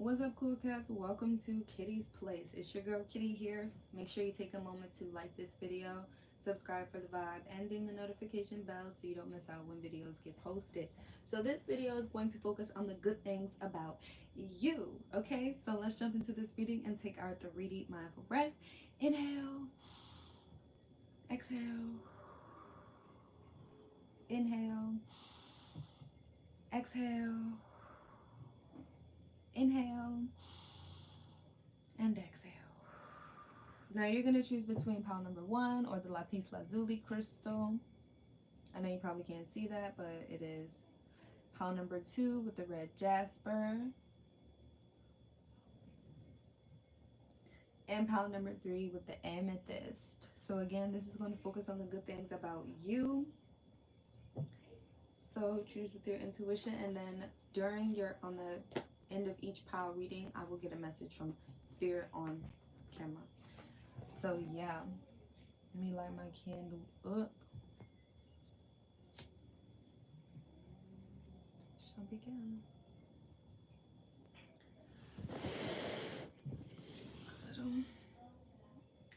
What's up, cool cats? Welcome to Kitty's Place. It's your girl Kitty here. Make sure you take a moment to like this video, subscribe for the vibe, and ding the notification bell so you don't miss out when videos get posted. So this video is going to focus on the good things about you. Okay, so let's jump into this reading and take our 3 deep mindful breaths. Inhale, exhale, inhale, exhale, inhale, and exhale. Now you're going to choose between pile number 1 or the lapis lazuli crystal. I know you probably can't see that, but it is pile number 2 with the red jasper. And pile number 3 with the amethyst. So again, this is going to focus on the good things about you. So choose with your intuition, and then on the end of each pile reading, I will get a message from Spirit on camera. So yeah, let me light my candle up. Shall begin.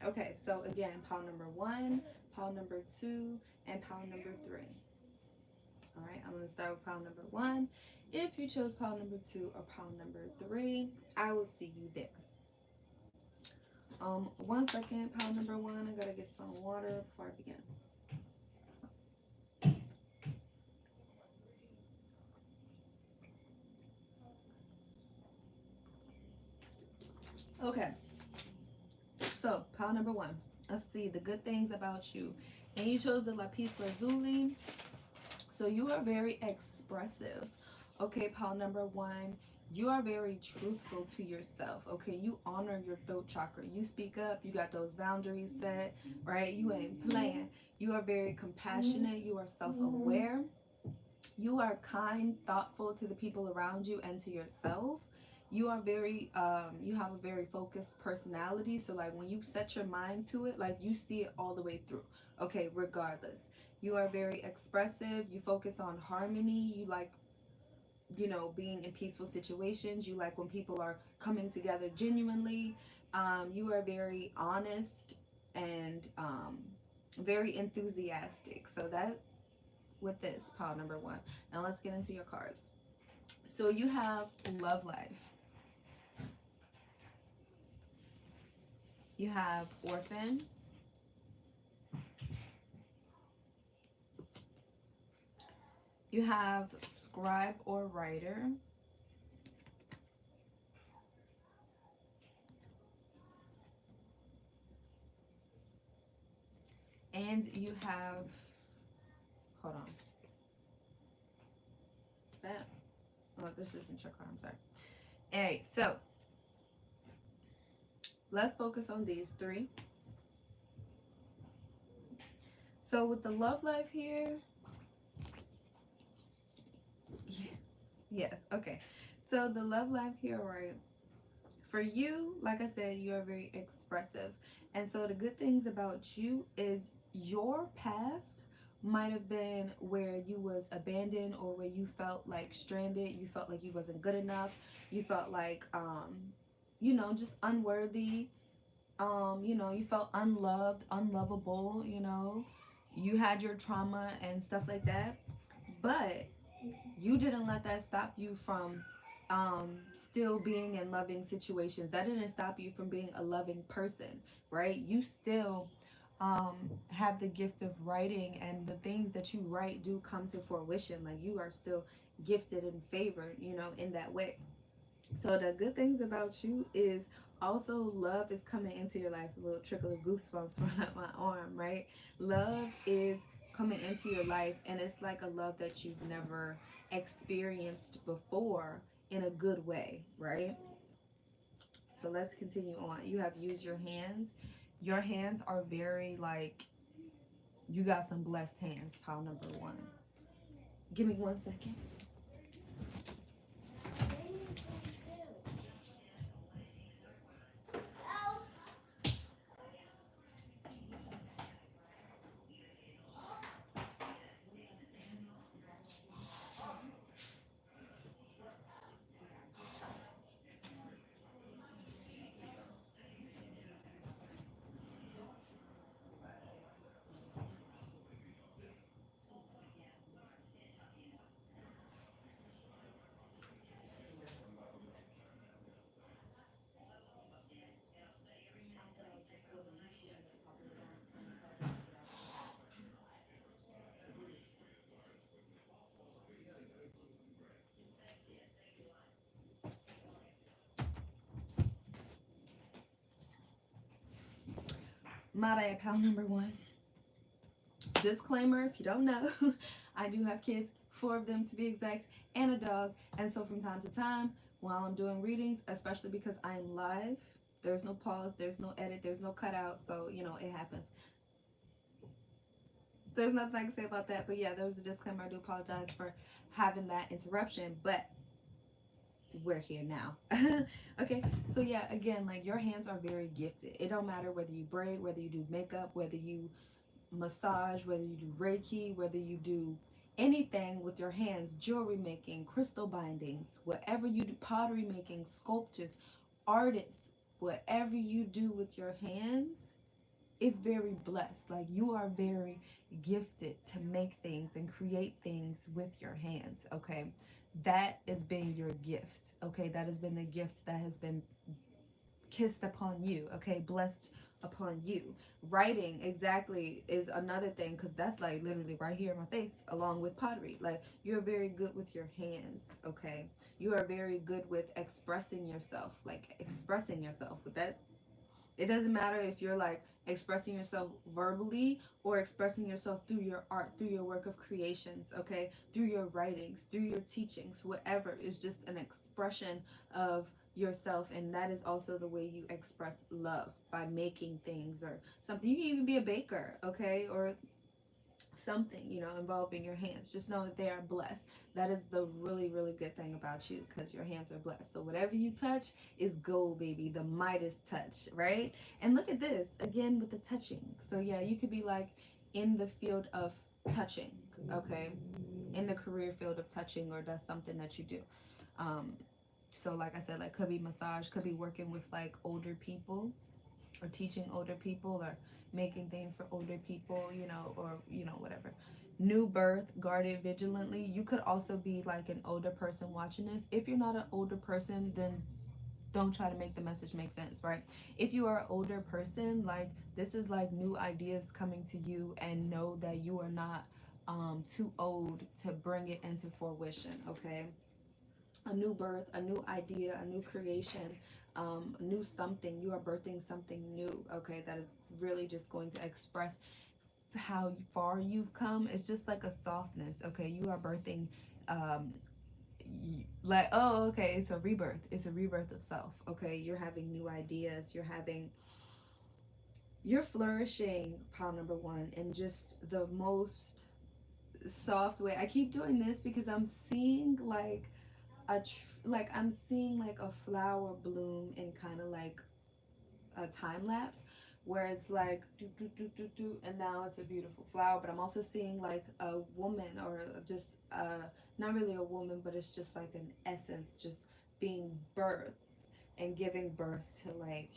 Okay, so again, pile number 1, pile number 2, and pile number 3. All right, I'm going to start with pile number 1. If you chose pile number 2 or pile number 3, I will see you there. 1 second, pile number 1. I gotta get some water before I begin. Okay, so pile number 1. Let's see the good things about you. And you chose the lapis lazuli. So you are very expressive. Okay, pile number 1. You are very truthful to yourself. Okay, you honor your throat chakra. You speak up. You got those boundaries set, right? You ain't playing. You are very compassionate. You are self-aware. You are kind, thoughtful to the people around you and to yourself. You are very you have a very focused personality. So like when you set your mind to it, like you see it all the way through. Okay, regardless. You are very expressive. You focus on harmony. You like, you know, being in peaceful situations. You like when people are coming together genuinely. You are very honest and very enthusiastic. So that with this pile number 1. Now let's get into your cards. So you have love life. You have orphan. You have scribe or writer. And you have, hold on. That, oh, this isn't your card, I'm sorry. All right, so let's focus on these 3. So with the love life here, yes, okay. So the love life here, right? For you, like I said, you are very expressive. And so the good things about you is your past might have been where you was abandoned or where you felt like stranded, you felt like you wasn't good enough, you felt like you know, just unworthy, you know, you felt unloved, unlovable, you know. You had your trauma and stuff like that. But you didn't let that stop you from still being in loving situations. That didn't stop you from being a loving person, right? You still have the gift of writing, and the things that you write do come to fruition. Like you are still gifted and favored, you know, in that way. So the good things about you is also love is coming into your life. A little trickle of goosebumps run up my arm, right? Love is coming into your life, and it's like a love that you've never experienced before in a good way, right? So let's continue on. You have used your hands. Your hands are very like, you got some blessed hands, pile number 1. Give me 1 second. My bad, pal number one. Disclaimer, if you don't know, I do have kids, four of them to be exact, and a dog. And so from time to time, while I'm doing readings, especially because I am live, there's no pause, there's no edit, there's no cutout. So, it happens. There's nothing I can say about that. But yeah, there was a disclaimer. I do apologize for having that interruption. But we're here now. Okay, so yeah, again, like your hands are very gifted. It don't matter whether you braid, whether you do makeup, whether you massage, whether you do Reiki, whether you do anything with your hands, jewelry making, crystal bindings, whatever you do, pottery making, sculptures, artists, whatever you do with your hands is very blessed. Like you are very gifted to make things and create things with your hands, okay? That has been your gift, okay? That has been the gift that has been kissed upon you, okay, blessed upon you. Writing exactly is another thing, because that's like literally right here in my face, along with pottery. Like you're very good with your hands, okay? You are very good with expressing yourself, like expressing yourself with that. It doesn't matter if you're like expressing yourself verbally or expressing yourself through your art, through your work of creations, okay? Through your writings, through your teachings, whatever is just an expression of yourself. And that is also the way you express love, by making things or something. You can even be a baker, okay? Or something, involving your hands. Just know that they are blessed. That is the really, really good thing about you, because your hands are blessed. So whatever you touch is gold, baby. The Midas touch, right? And look at this again with the touching. So yeah, you could be like in the field of touching, okay? In the career field of touching, or that's something that you do. Um, so like I said, like could be massage, could be working with like older people, or teaching older people, or making things for older people, or whatever. New birth, guarded vigilantly. You could also be like an older person watching this. If you're not an older person, then don't try to make the message make sense, right? If you are an older person, like this is like new ideas coming to you, and know that you are not too old to bring it into fruition, okay? A new birth, a new idea, a new creation, new something. You are birthing something new, okay? That is really just going to express how far you've come. It's just like a softness, okay? You are birthing, um, like, oh, okay, it's a rebirth. It's a rebirth of self, okay? You're having new ideas. You're flourishing, pile number one, in just the most soft way. I keep doing this because I'm seeing like like I'm seeing like a flower bloom in kind of like a time lapse, where it's like do do do do do, and now it's a beautiful flower. But I'm also seeing like a woman, or just not really a woman, but it's just like an essence just being birthed, and giving birth to like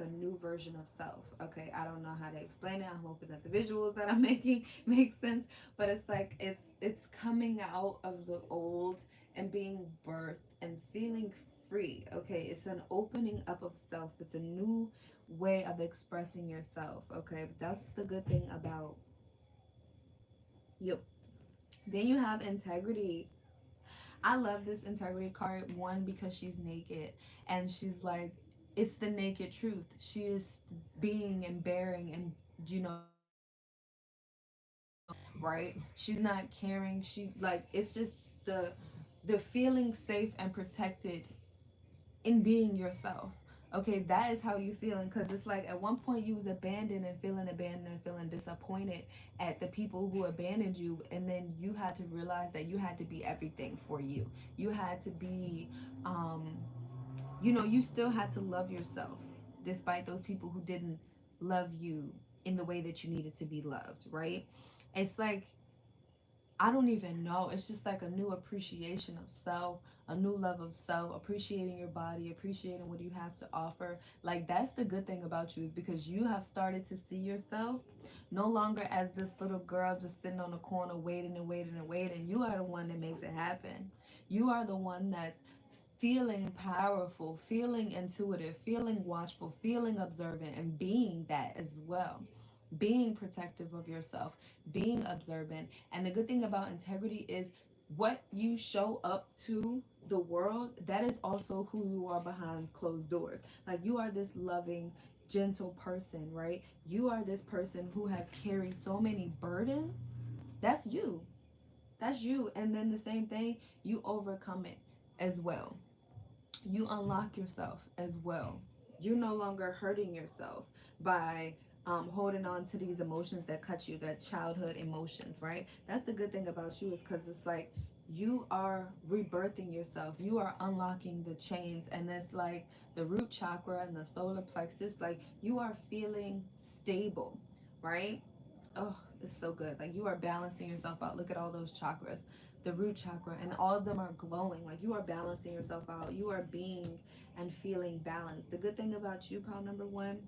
a new version of self. Okay, I don't know how to explain it. I'm hoping that the visuals that I'm making make sense, but it's like it's coming out of the old and being birthed and feeling free. Okay, it's an opening up of self. It's a new way of expressing yourself. Okay, that's the good thing about you. Then you have integrity. I love this integrity card, one, because she's naked, and she's like, it's the naked truth. She is being and bearing and, right? She's not caring. She, like, it's just the feeling safe and protected in being yourself. Okay, that is how you feeling, because it's like at one point you was abandoned and feeling disappointed at the people who abandoned you, and then you had to realize that you had to be everything for you. You had to be, um, you still had to love yourself despite those people who didn't love you in the way that you needed to be loved, right? It's like, I don't even know. It's just like a new appreciation of self, a new love of self, appreciating your body, appreciating what you have to offer. Like, that's the good thing about you, is because you have started to see yourself no longer as this little girl just sitting on the corner waiting and waiting and waiting. You are the one that makes it happen. You are the one that's feeling powerful, feeling intuitive, feeling watchful, feeling observant, and being that as well. Being protective of yourself, being observant. And the good thing about integrity is what you show up to the world, that is also who you are behind closed doors. Like, you are this loving, gentle person, right? You are this person who has carried so many burdens. That's you. That's you. And then the same thing, you overcome it as well. You unlock yourself as well. You're no longer hurting yourself by holding on to these emotions that cut you, that childhood emotions, right? That's the good thing about you, is because it's like you are rebirthing yourself. You are unlocking the chains, and it's like the root chakra and the solar plexus, like you are feeling stable, right? Oh, it's so good. Like you are balancing yourself out. Look at all those chakras, the root chakra, and all of them are glowing. Like you are balancing yourself out. You are being and feeling balanced. The good thing about you, pal number one,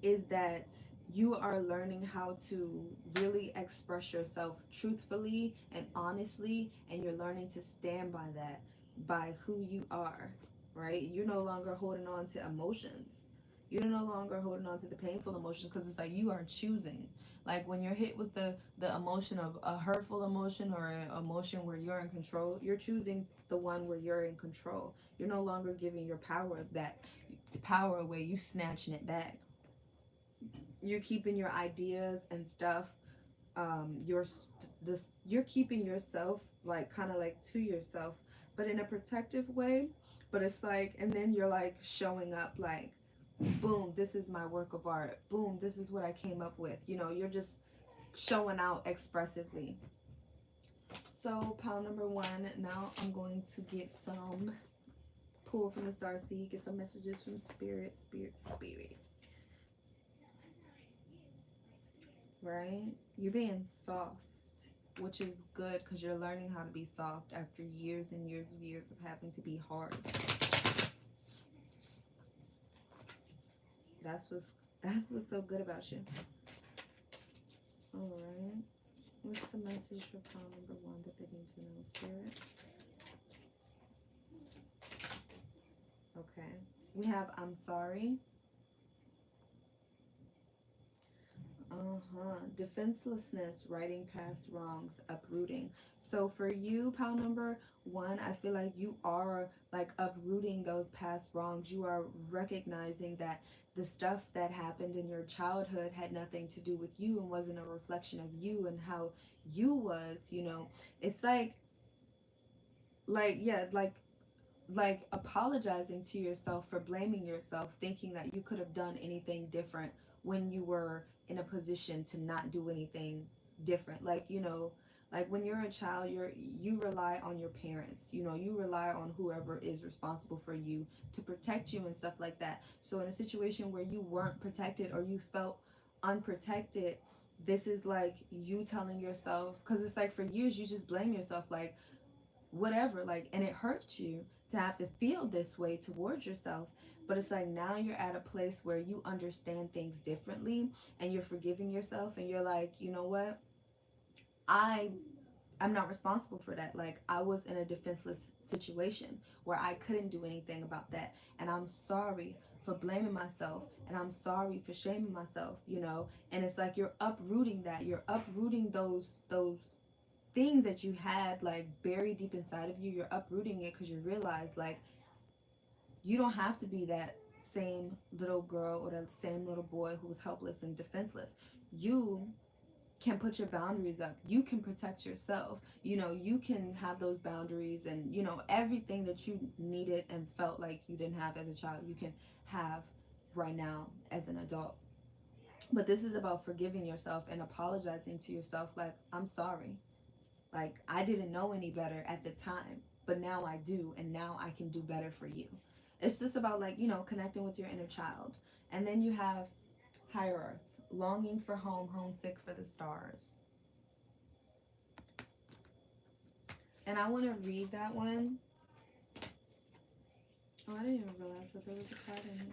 is that you are learning how to really express yourself truthfully and honestly, and you're learning to stand by that, by who you are, right? You're no longer holding on to emotions. You're no longer holding on to the painful emotions, because it's like you are choosing. Like when you're hit with the emotion of a hurtful emotion or an emotion where you're in control, you're choosing the one where you're in control. You're no longer giving your power away. You snatching it back. You're keeping your ideas and stuff, you're keeping yourself like kind of like to yourself, but in a protective way. But it's like, and then you're like showing up like, boom, this is my work of art, boom, this is what I came up with, you're just showing out expressively. So pile number one, now I'm going to get some pull from the star seed, get some messages from spirit, right? You're being soft, which is good because you're learning how to be soft after years and years of having to be hard. That's what's that's what's so good about you. All right. What's the message for pile number one that they need to know, spirit? Okay. We have I'm sorry. Defenselessness, writing past wrongs, uprooting. So for you, pal number one, I feel like you are like uprooting those past wrongs. You are recognizing that the stuff that happened in your childhood had nothing to do with you and wasn't a reflection of you and how you was. It's like yeah, like apologizing to yourself for blaming yourself, thinking that you could have done anything different when you were in a position to not do anything different. Like when you're a child, you rely on your parents, you rely on whoever is responsible for you to protect you and stuff like that. So in a situation where you weren't protected or you felt unprotected, this is like you telling yourself, because it's like for years you just blame yourself, like whatever, like, and it hurts you to have to feel this way towards yourself. But it's like now you're at a place where you understand things differently, and you're forgiving yourself, and you're like, you know what, i I'm not responsible for that. Like I was in a defenseless situation where I couldn't do anything about that, and I'm sorry for blaming myself, and I'm sorry for shaming myself. And it's like you're uprooting that, you're uprooting those things that you had like buried deep inside of you. You're uprooting it because you realize like you don't have to be that same little girl or that same little boy who was helpless and defenseless. You can put your boundaries up. You can protect yourself. You can have those boundaries, and everything that you needed and felt like you didn't have as a child, you can have right now as an adult. But this is about forgiving yourself and apologizing to yourself, like, I'm sorry. Like, I didn't know any better at the time, but now I do, and now I can do better for you. It's just about, like, connecting with your inner child. And then you have Higher Earth, longing for home, homesick for the stars. And I want to read that one. Oh, I didn't even realize that there was a card in here.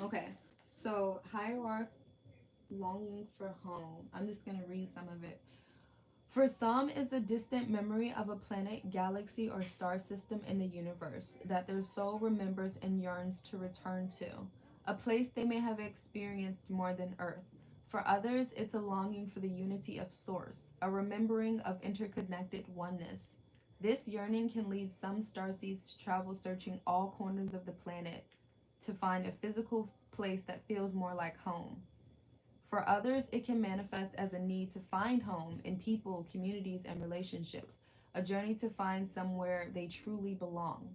Okay, so Higher Earth, longing for home. I'm just going to read some of it. For some, is a distant memory of a planet, galaxy, or star system in the universe that their soul remembers and yearns to return to, a place they may have experienced more than Earth. For others, it's a longing for the unity of source, a remembering of interconnected oneness. This yearning can lead some starseeds to travel searching all corners of the planet to find a physical place that feels more like home. For others, it can manifest as a need to find home in people, communities, and relationships, a journey to find somewhere they truly belong.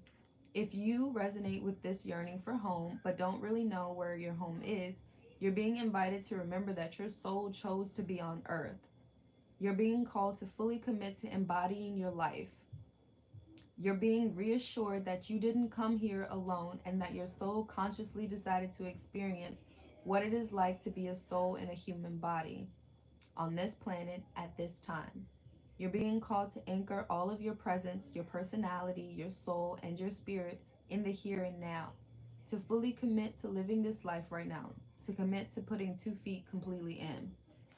If you resonate with this yearning for home but don't really know where your home is, you're being invited to remember that your soul chose to be on earth. You're being called to fully commit to embodying your life. You're being reassured that you didn't come here alone and that your soul consciously decided to experience what it is like to be a soul in a human body on this planet at this time. You're being called to anchor all of your presence, your personality, your soul, and your spirit in the here and now. To fully commit to living this life right now. To commit to putting 2 feet completely in.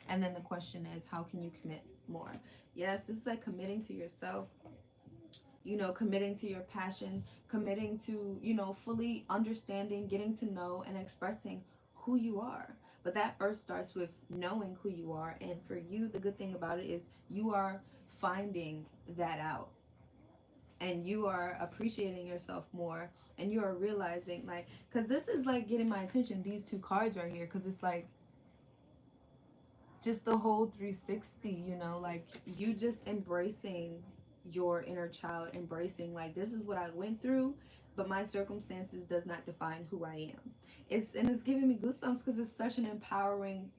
And then the question is, how can you commit more? Yes, this is like committing to yourself, committing to your passion, committing to, fully understanding, getting to know, and expressing who you are. But that first starts with knowing who you are. And for you, the good thing about it is you are finding that out, and you are appreciating yourself more, and you are realizing, like, because this is like getting my attention, these two cards right here, because it's like just the whole 360, like you just embracing your inner child, embracing like this is what I went through, but my circumstances does not define who I am. It's giving me goosebumps because it's such an empowering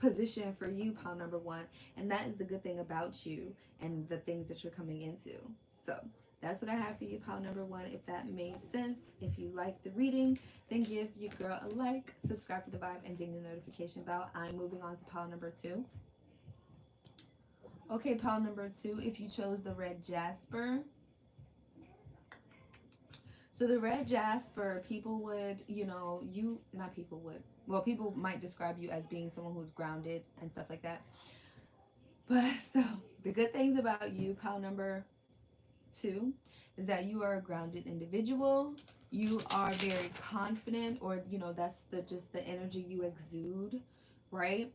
position for you, pile number one. And that is the good thing about you and the things that you're coming into. So that's what I have for you, pile number one. If that made sense, if you like the reading, then give your girl a like, subscribe for the vibe, and ding the notification bell. I'm moving on to pile number two. Okay, pile number two, if you chose the red jasper. So the red jasper, people would, not people would, well, people might describe you as being someone who's grounded and stuff like that. But so the good things about you, pile number two, is that you are a grounded individual. You are very confident, or that's the just the energy you exude, right?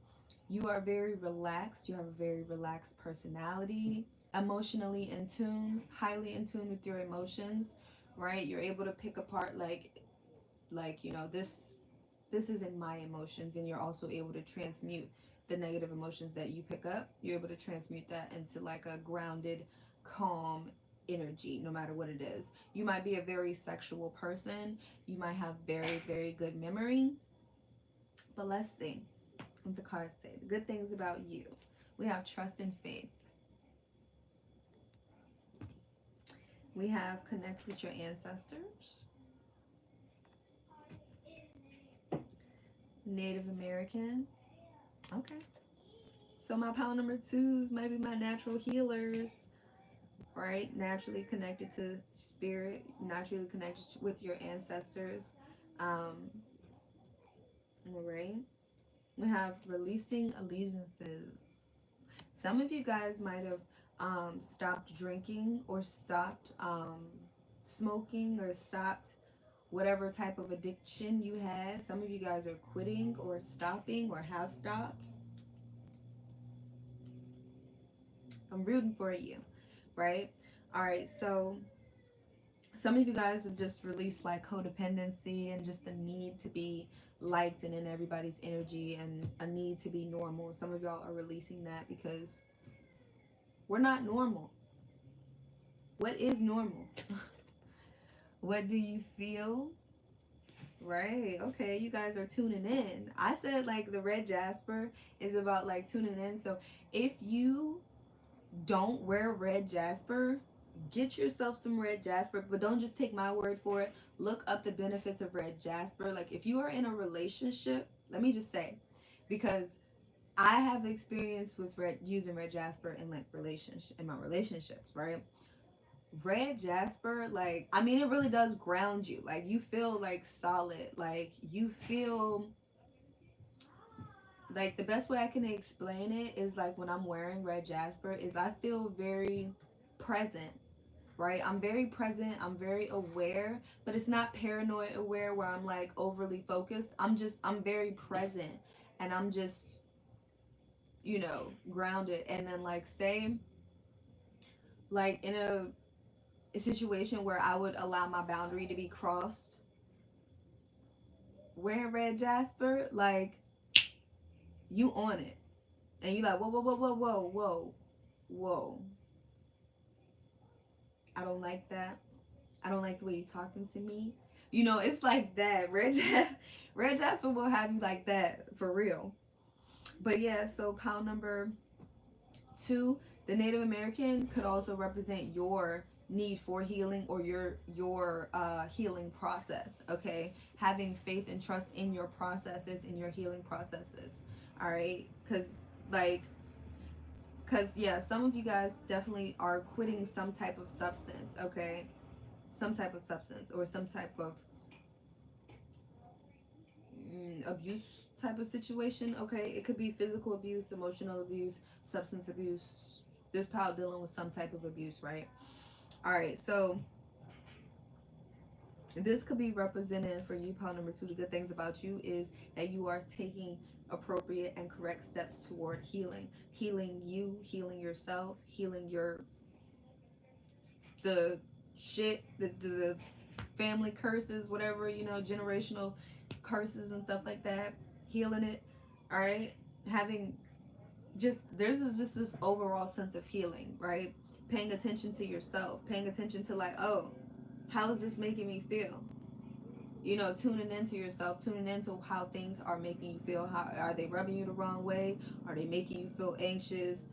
You are very relaxed. You have a very relaxed personality, emotionally in tune, highly in tune with your emotions, right? You're able to pick apart this isn't my emotions, and you're also able to transmute the negative emotions that you pick up. You're able to transmute that into like a grounded, calm energy, no matter what it is. You might be a very sexual person. You might have very, very good memory. But let's see what the cards say. The good things about you. We have trust and faith. We have connect with your ancestors. Native American. Okay. So my pile number twos might be my natural healers, right? Naturally connected to spirit, naturally connected with your ancestors. All right. We have releasing allegiances. Some of you guys might have stopped drinking, or stopped smoking, or stopped whatever type of addiction you had. Some of you guys are quitting or stopping or have stopped. I'm rooting for you, right? All right, so some of you guys have just released like codependency and just the need to be liked and in everybody's energy, and a need to be normal. Some of y'all are releasing that because we're not normal. What is normal? What do you feel? Right. Okay. You guys are tuning in. I said like the red jasper is about like tuning in. So if you don't wear red jasper, get yourself some red jasper, but don't just take my word for it. Look up the benefits of red jasper. Like if you are in a relationship, let me just say, because I have experience with using red jasper in like in my relationships, right? Red jasper, like, I mean, it really does ground you. Like you feel like solid. Like you feel like, the best way I can explain it is like when I'm wearing red jasper is I feel very present, right? I'm very present, I'm very aware, but it's not paranoid aware where I'm like overly focused. I'm very present, and I'm just you know, grounded. And then like say like in a situation where I would allow my boundary to be crossed wearing red jasper, like you on it. And you like, whoa, whoa, whoa, whoa, whoa, whoa, whoa. I don't like that. I don't like the way you're talking to me. You know, it's like that. Red jasper will have you like that for real. But yeah, so pile number 2, the Native American could also represent your need for healing or your healing process. Okay, having faith and trust in your processes, in your healing processes. All right, like because yeah, some of you guys definitely are quitting some type of substance. Okay, some type of substance or some type of abuse type of situation. Okay, it could be physical abuse, emotional abuse, substance abuse. This pile dealing with some type of abuse, right? All right, so this could be represented for you, pile number 2. The good things about you is that you are taking appropriate and correct steps toward healing you, healing yourself, healing your the shit, the family curses, whatever, you know, generational curses and stuff like that, healing it. All right, having just there's just this overall sense of healing, right? Paying attention to yourself, paying attention to like, oh, how is this making me feel? You know, tuning into yourself, tuning into how things are making you feel. How are they rubbing you the wrong way? Are they making you feel anxious?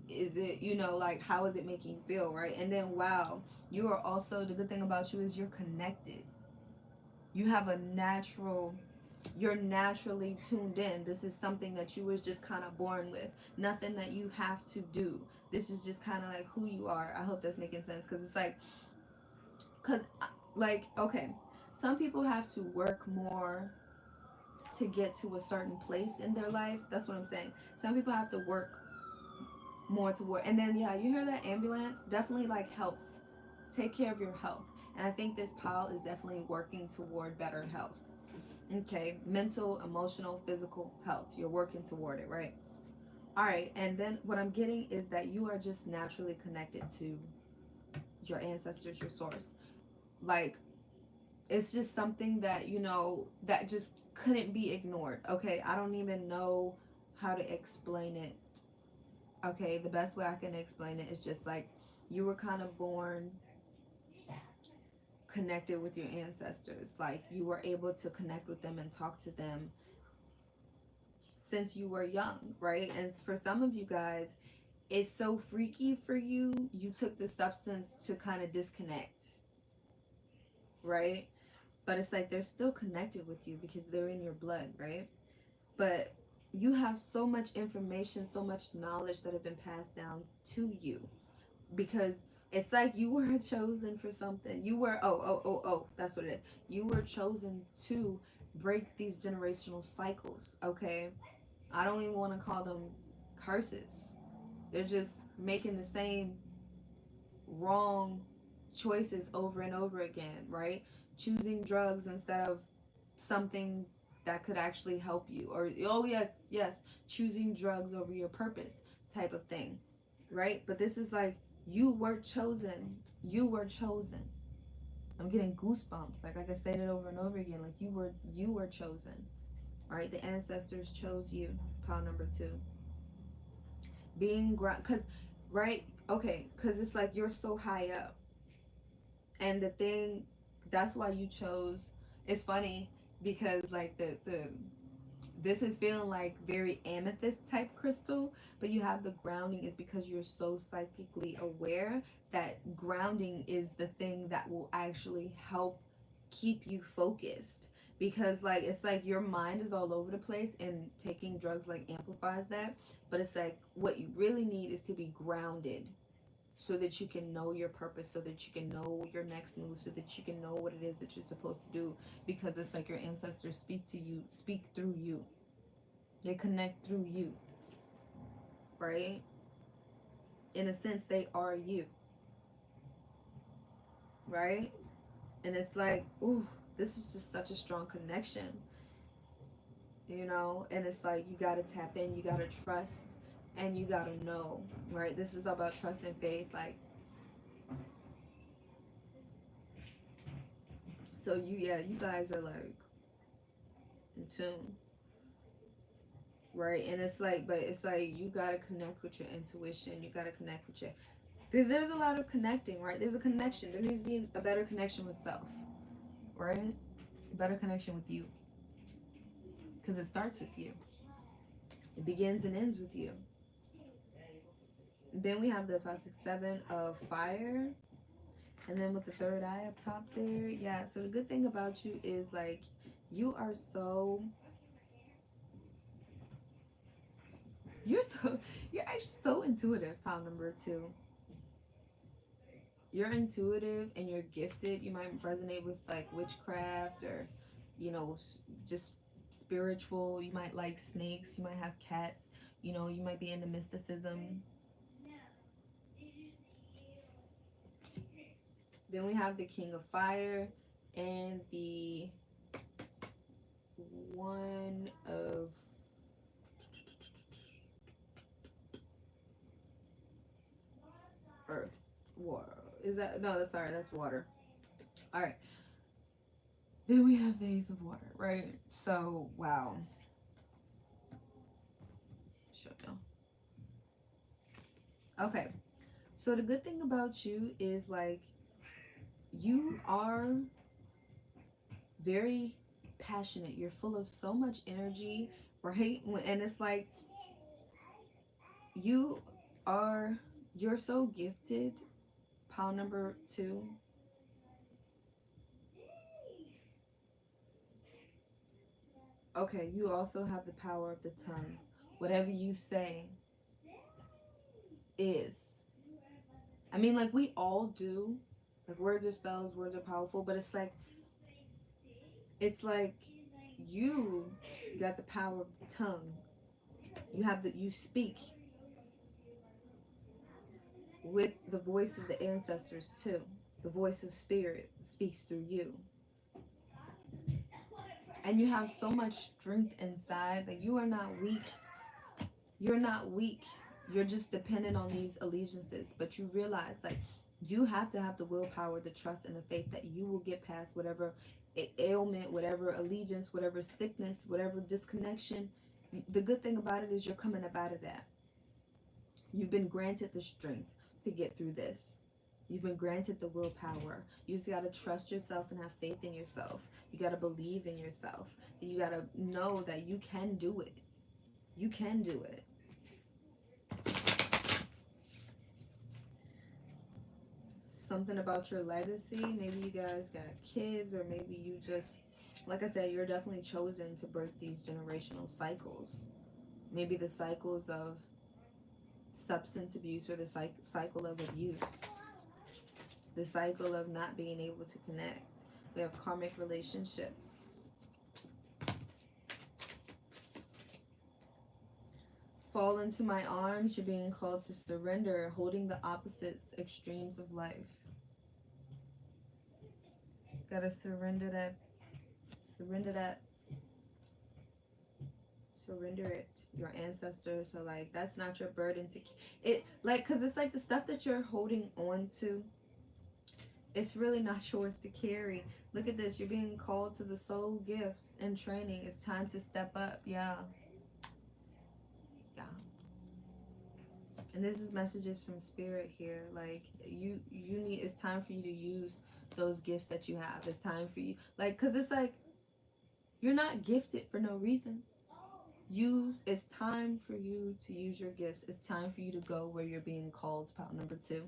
Is it, you know, like how is it making you feel, right? And then wow, you are also, the good thing about you is you're connected. You have a natural, you're naturally tuned in. This is something that you was just kind of born with, nothing that you have to do. This is just kind of like who you are. I hope that's making sense, because it's because like okay, some people have to work more to get to a certain place in their life. That's what I'm saying. Some people have to work more to work. And then yeah, you hear that ambulance, definitely like health. Take care of your health. And I think this pile is definitely working toward better health. Okay, mental, emotional, physical health. You're working toward it, right? All right, and then what I'm getting is that you are just naturally connected to your ancestors, your source. Like, it's just something that, you know, that just couldn't be ignored. Okay, I don't even know how to explain it. Okay, the best way I can explain it is just like you were kind of born connected with your ancestors. Like, you were able to connect with them and talk to them since you were young, right? And for some of you guys, it's so freaky for you, you took the substance to kind of disconnect, right? But it's like they're still connected with you because they're in your blood, right? But you have so much information, so much knowledge that have been passed down to you because it's like you were chosen for something. You were, that's what it is. You were chosen to break these generational cycles, okay? I don't even want to call them curses. They're just making the same wrong choices over and over again, right? Choosing drugs instead of something that could actually help you. Or, oh, yes, yes, choosing drugs over your purpose type of thing, right? But this is like, you were chosen. You were chosen. I'm getting goosebumps. Like I can say that over and over again. Like you were chosen. Right? The ancestors chose you. Pile number 2. Being ground, cause right, okay, cause it's like you're so high up, and the thing, that's why you chose. It's funny because like the this is feeling like very amethyst type crystal, but you have the grounding is because you're so psychically aware that grounding is the thing that will actually help keep you focused, because like it's like your mind is all over the place and taking drugs like amplifies that, but it's like what you really need is to be grounded so that you can know your purpose, so that you can know your next move, so that you can know what it is that you're supposed to do, because it's like your ancestors speak to you, speak through you, they connect through you, right? In a sense, they are you, right? And it's like, ooh, this is just such a strong connection. you know, and it's like you gotta tap in, you gotta trust, and you gotta know, right? This is about trust and faith, like, so you guys are like in tune, right? And it's like, but it's like you gotta connect with your intuition, you gotta connect with your, there's a lot of connecting, right? There's a connection, there needs to be a better connection with self, right? A better connection with you, because it starts with you, it begins and ends with you. Then we have the 5, 6, 7 of fire. And then with the third eye up top there, yeah. So the good thing about you is like you are so you're so you're actually so intuitive, pile number 2. You're intuitive and you're gifted. You might resonate with like witchcraft or, you know, just spiritual. You might like snakes. You might have cats. You know, you might be into mysticism. Then we have the King of Fire and the one of earth, water. Is that no? That's sorry. That's water. All right. Then we have the Ace of Water, right? So wow. Show you. Okay. So the good thing about you is like you are very passionate. You're full of so much energy, right? And it's like you are you're so gifted. Pile number 2. Okay, you also have the power of the tongue. Whatever you say is. I mean, like we all do. Like words are spells, words are powerful, but it's like you got the power of the tongue. You speak with the voice of the ancestors too. The voice of spirit speaks through you. And you have so much strength inside that you are not weak. You're not weak. You're just dependent on these allegiances. But you realize like you have to have the willpower, the trust, and the faith that you will get past whatever ailment, whatever allegiance, whatever sickness, whatever disconnection. The good thing about it is you're coming up out of that. You've been granted the strength to get through this. You've been granted the willpower. You just got to trust yourself and have faith in yourself. You got to believe in yourself. You got to know that you can do it. You can do it. Something about your legacy. Maybe you guys got kids, or maybe you just, like I said, you're definitely chosen to birth these generational cycles. Maybe the cycles of substance abuse or the cycle of abuse, the cycle of not being able to connect. We have karmic relationships. Fall into my arms. You're being called to surrender, holding the opposites extremes of life. Gotta surrender that. Surrender that. Surrender it. Your ancestors are like, that's not your burden to it. Like, cause it's like the stuff that you're holding on to, it's really not yours to carry. Look at this. You're being called to the soul gifts and training. It's time to step up. Yeah. Yeah. And this is messages from spirit here. Like you need, it's time for you to use those gifts that you have. It's time for you, like, cause it's like you're not gifted for no reason. It's time for you to use your gifts. It's time for you to go where you're being called. Pile number 2.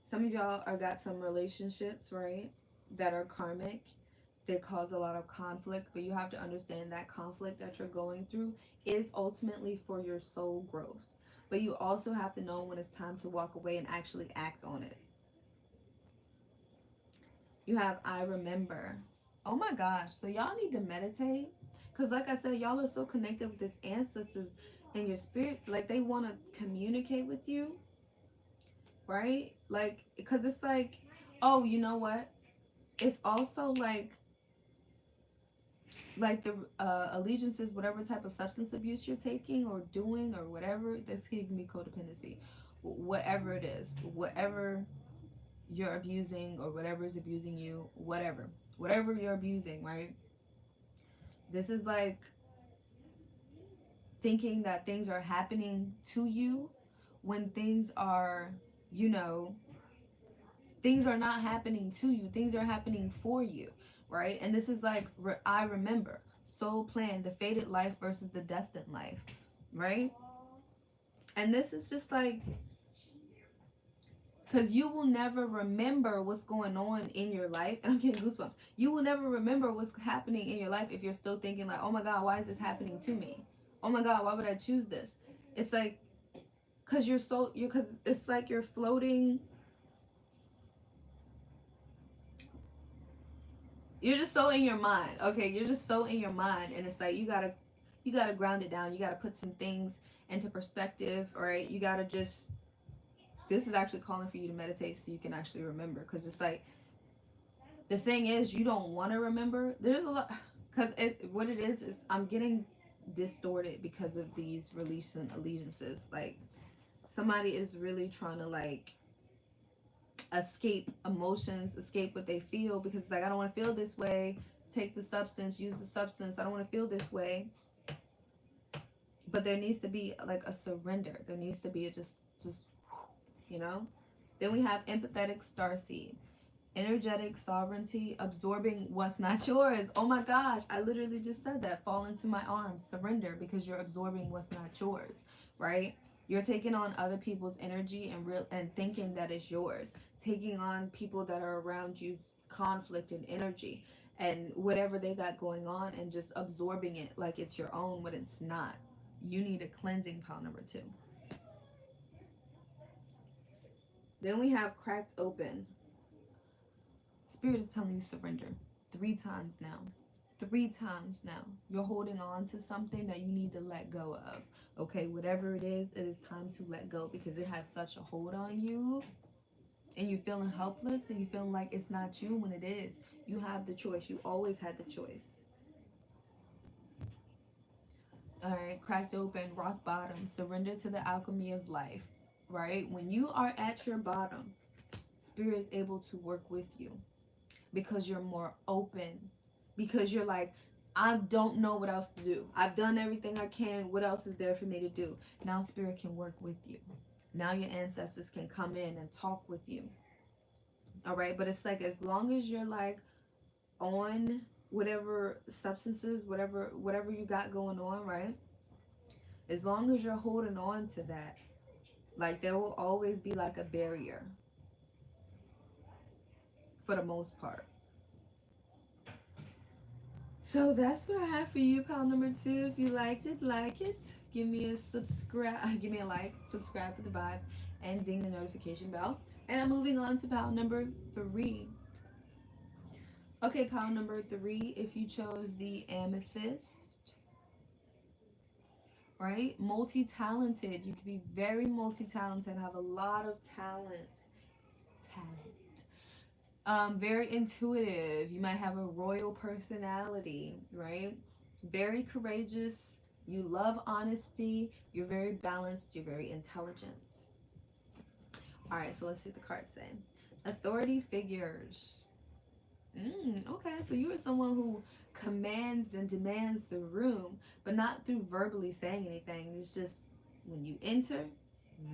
Some of y'all are got some relationships, right, that are karmic. They cause a lot of conflict, but you have to understand that conflict that you're going through is ultimately for your soul growth. But you also have to know when it's time to walk away and actually act on it. You have I remember. Oh my gosh. So y'all need to meditate. Because like I said, y'all are so connected with this ancestors and your spirit. Like they want to communicate with you. Right? Like, because it's like, oh, you know what? It's also like like the allegiances, whatever type of substance abuse you're taking or doing or whatever, that's giving me codependency. Whatever it is, whatever you're abusing or whatever is abusing you, whatever you're abusing, right? This is like thinking that things are happening to you when things are, you know, things are not happening to you, things are happening for you, right? And this is like I remember soul plan, the fated life versus the destined life, right? And this is just like, because you will never remember what's going on in your life. And I'm getting goosebumps. You will never remember what's happening in your life if you're still thinking like, oh my God, why is this happening to me? Oh my God, why would I choose this? It's like, because because it's like you're floating. You're just so in your mind. Okay, you're just so in your mind. And it's like, you gotta ground it down. You gotta put some things into perspective. All right, you gotta just, this is actually calling for you to meditate so you can actually remember. Because it's like, the thing is, you don't want to remember. There's a lot, because what it is I'm getting distorted because of these release and allegiances. Like, somebody is really trying to like escape emotions, escape what they feel, because it's like, I don't want to feel this way. Take the substance, use the substance. I don't want to feel this way. But there needs to be like a surrender. There needs to be a just, you know. Then we have empathetic starseed. Energetic sovereignty, absorbing what's not yours. Oh my gosh, I literally just said that. Fall into my arms, surrender, because you're absorbing what's not yours, right? You're taking on other people's energy and thinking that it's yours. Taking on people that are around you, conflict and energy and whatever they got going on, and just absorbing it like it's your own when it's not. You need a cleansing pile number 2. Then we have cracked open. Spirit is telling you surrender 3 times now. 3 times now. You're holding on to something that you need to let go of. Okay, whatever it is time to let go, because it has such a hold on you, and you're feeling helpless and you feeling like it's not you when it is. You have the choice. You always had the choice. All right, cracked open, rock bottom, surrender to the alchemy of life, right? When you are at your bottom, Spirit is able to work with you because you're more open, because you're like, I don't know what else to do. I've done everything I can. What else is there for me to do? Now Spirit can work with you. Now your ancestors can come in and talk with you. All right, but it's like, as long as you're like on whatever substances, whatever you got going on, right? As long as you're holding on to that, like, there will always be like a barrier for the most part. So that's what I have for you, pile number 2. If you liked it, like it. Give me a subscribe, give me a like, subscribe for the vibe, and ding the notification bell. And I'm moving on to pile number 3. Okay, pile number 3, if you chose the amethyst, right? Multi-talented. You could be very multi-talented, have a lot of talent. Very intuitive. You might have a royal personality, right? Very courageous. You love honesty. You're very balanced. You're very intelligent. All right, so let's see what the cards say. Authority figures. Okay, so you are someone who commands and demands the room, but not through verbally saying anything. It's just when you enter,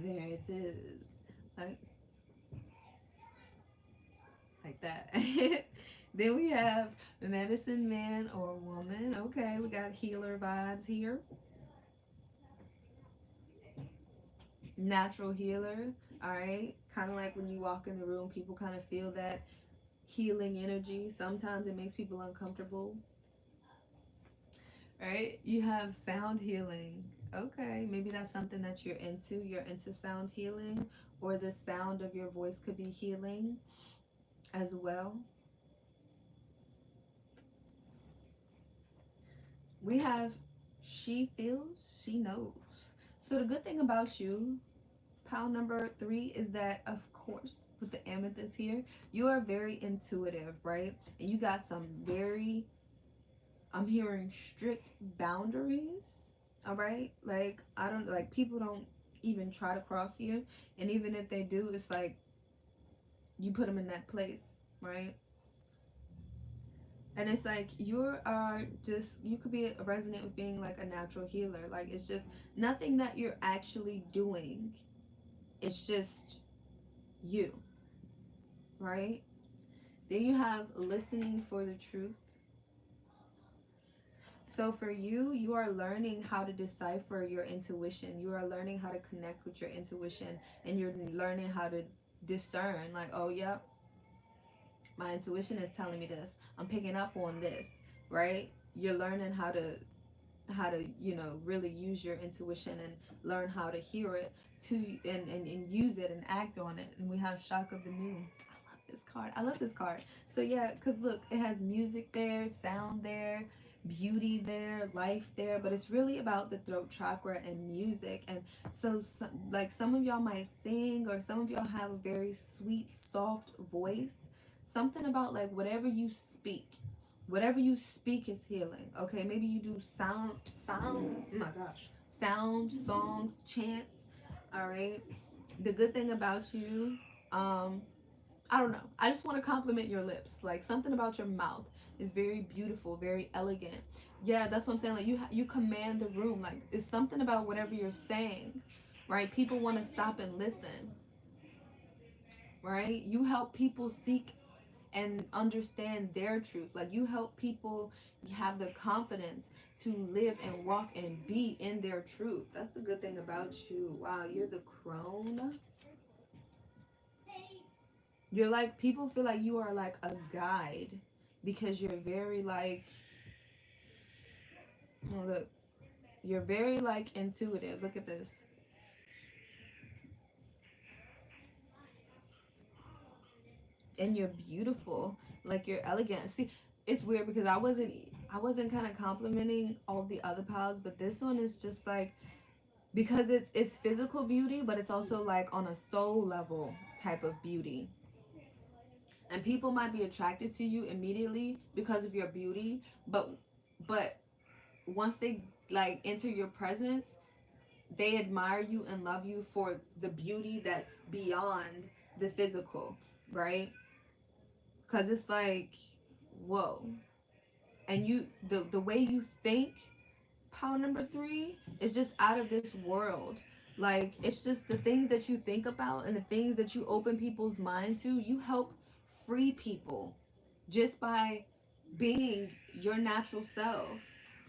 there it is. Like that. Then we have the medicine man or woman. Okay, we got healer vibes here. Natural healer. All right, kind of like when you walk in the room, people kind of feel that healing energy. Sometimes it makes people uncomfortable. Right? You have sound healing. Okay, maybe that's something that you're into. You're into sound healing, or the sound of your voice could be healing as well. We have she feels, she knows. So the good thing about you, pile number 3, is that, of course, with the amethyst here, you are very intuitive, right? And you got some very I'm hearing strict boundaries. All right, like I don't like people don't even try to cross you, and even if they do, it's like you put them in that place, right? And it's like you are just, you could be a resonant with being like a natural healer. Like it's just nothing that you're actually doing. It's just you, right? Then you have listening for the truth. So for you, you are learning how to decipher your intuition. You are learning how to connect with your intuition, and you're learning how to discern like, oh, yep, my intuition is telling me this. I'm picking up on this, right? You're learning how to really use your intuition and learn how to hear it to and use it and act on it. And we have shock of the new. I love this card. So yeah, because look, it has music there, sound there, beauty there, life there, but it's really about the throat chakra and music. And so like some of y'all might sing, or some of y'all have a very sweet soft voice. Something about like whatever you speak is healing. Okay, maybe you do sound, oh my gosh, sound, songs, chants. All right, the good thing about you, um I don't know. I just want to compliment your lips. Like something about your mouth is very beautiful, very elegant. Yeah, that's what I'm saying. Like you command the room. Like it's something about whatever you're saying, right? People want to stop and listen, right? You help people seek and understand their truth. Like you help people have the confidence to live and walk and be in their truth. That's the good thing about you. Wow, you're the crone. You're like, people feel like you are like a guide because you're very like, oh, look, you're very like intuitive. Look at this. And you're beautiful. Like you're elegant. See, it's weird because I wasn't kind of complimenting all the other pals, but this one is just like, because it's physical beauty, but it's also like on a soul level type of beauty. And people might be attracted to you immediately because of your beauty, but once they like enter your presence, they admire you and love you for the beauty that's beyond the physical, right? Because it's like, whoa. And the way you think, power number 3, is just out of this world. Like it's just the things that you think about and the things that you open people's mind to. You help free people just by being your natural self.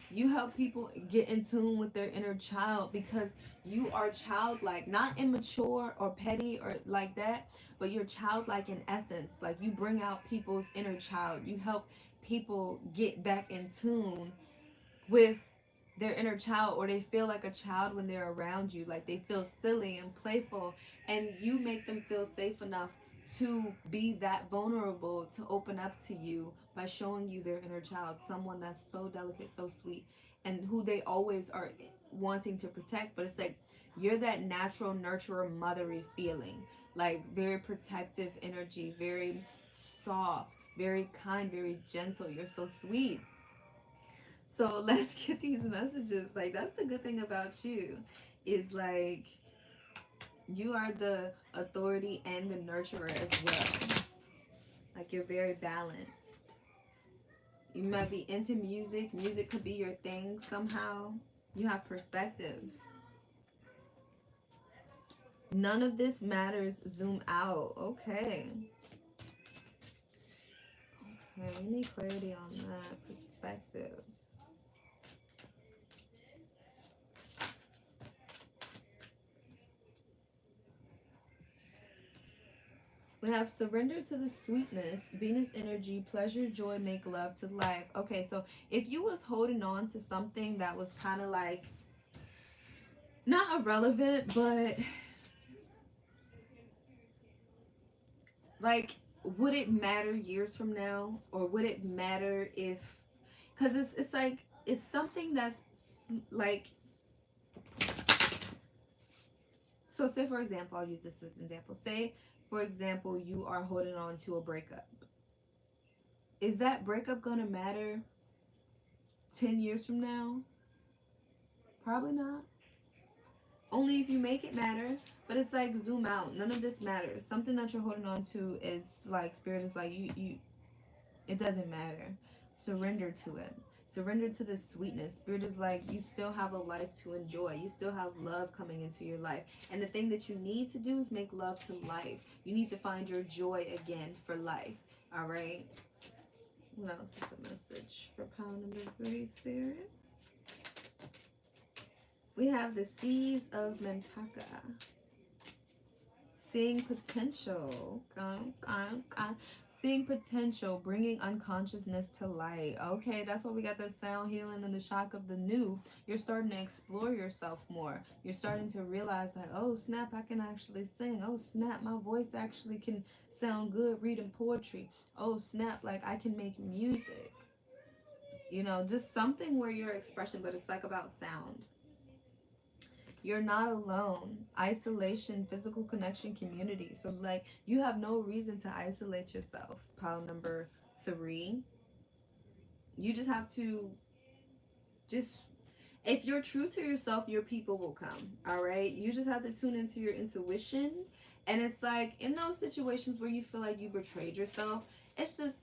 You help people get in tune with their inner child because you are childlike, not immature or petty or like that, but you're childlike in essence. Like you bring out people's inner child. You help people get back in tune with their inner child, or they feel like a child when they're around you. Like they feel silly and playful, and you make them feel safe enough to be that vulnerable, to open up to you by showing you their inner child, someone that's so delicate, so sweet, and who they always are wanting to protect. But it's like you're that natural nurturer, mothery feeling, like very protective energy, very soft, very kind, very gentle. You're so sweet. So let's get these messages. Like that's the good thing about you, is like you are the authority and the nurturer as well. Like you're very balanced. You might be into music. Music could be your thing somehow. You have perspective. None of this matters. Zoom out. Okay. Okay, we need clarity on that perspective. We have surrender to the sweetness, Venus energy, pleasure, joy, make love to life. Okay, so if you was holding on to something that was kind of like not irrelevant, but like, would it matter years from now, or would it matter if? Because it's like it's something that's like. So say for example, I'll use this as an example. Say for example, you are holding on to a breakup. Is that breakup gonna matter 10 years from now? Probably not. Only if you make it matter. But it's like zoom out. None of this matters. Something that you're holding on to is like spirit is like you it doesn't matter. Surrender to it. Surrender to the sweetness. Spirit is like you still have a life to enjoy. You still have love coming into your life. And the thing that you need to do is make love to life. You need to find your joy again for life. All right. What else is the message for pile number 3, Spirit? We have the seas of Mentaka. Seeing potential. Seeing potential, bringing unconsciousness to light. Okay, that's why we got the sound healing and the shock of the new. You're starting to explore yourself more. You're starting to realize that, oh snap, I can actually sing. Oh snap, my voice actually can sound good reading poetry. Oh snap, like I can make music. You know, just something where your expression, but it's like about sound. You're not alone. Isolation, physical connection, community. So like you have no reason to isolate yourself. Pile number 3. You just have to just if you're true to yourself, your people will come. All right? You just have to tune into your intuition. And it's like in those situations where you feel like you betrayed yourself, it's just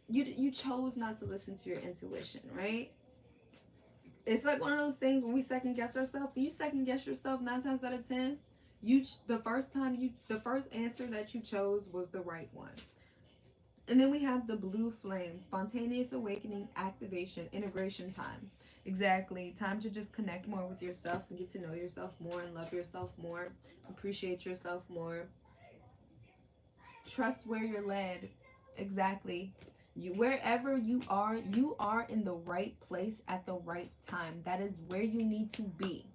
you chose not to listen to your intuition, right? It's like one of those things when we second guess ourselves. When you second guess yourself 9 times out of 10, the first answer that you chose was the right one. And then we have the blue flame, spontaneous awakening, activation, integration time. Exactly. Time to just connect more with yourself and get to know yourself more and love yourself more, appreciate yourself more. Trust where you're led. Exactly. You wherever you are in the right place at the right time. That is where you need to be.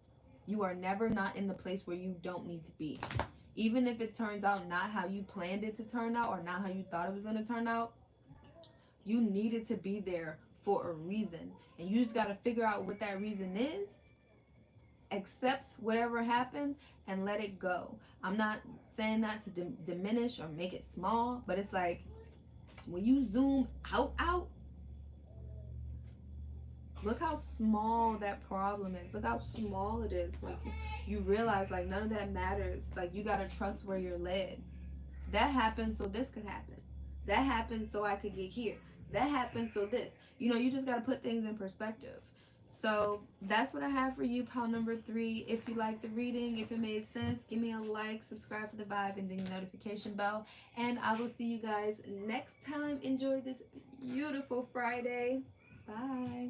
You are never not in the place where you don't need to be. Even if it turns out not how you planned it to turn out or not how you thought it was going to turn out, you needed to be there for a reason. And you just got to figure out what that reason is, accept whatever happened, and let it go. I'm not saying that to diminish or make it small, but it's like when you zoom out, look how small that problem is. Look how small it is. Like you realize like none of that matters. Like you gotta trust where you're led. That happened so this could happen. That happened so I could get here. That happened so this. You know, you just gotta put things in perspective. So that's what I have for you, pile number 3. If you like the reading, if it made sense, give me a like, subscribe for the vibe, and ding the notification bell. And I will see you guys next time. Enjoy this beautiful Friday. Bye.